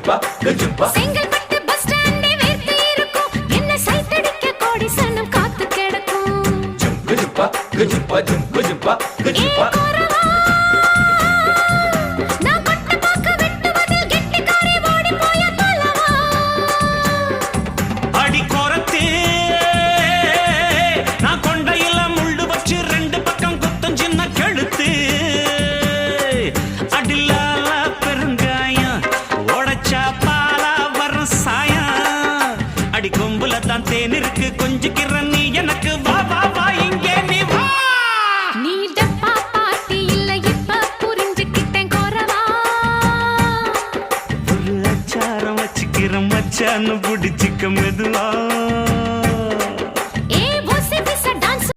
Chengalpattu bus ஸ்டாண்டே வேர்த்து இருக்கும் என்ன சைட் அடிக்க கோடி சனம் காத்து கிடக்கும் நான் பட்ட பாக்க வெட்டுவதில் கெட்டிக்காரி ஓடி போய பலவா அடி கோரத்தே நான் கொண்டையில முள்ளு வச்சு ரெண்டு பக்கம் குத்தம் சின்ன கழுத்து அடிலால பெருங்காயம் உடைச்சா பாலா வர சாயம் அடி கொம்புல தான் தேன் இருக்கு கொஞ்சிக்கிற நீ எனக்கு வா வா வா இங்கே நீ வா நீ டப்பா பாட்டி இல்ல இப்ப புரிஞ்சுக்கிட்டேன் கோரவா ஒரு அச்சாரம் வச்சுக்கிற மச்சான்னு பிடிச்சிக்க மெதுவா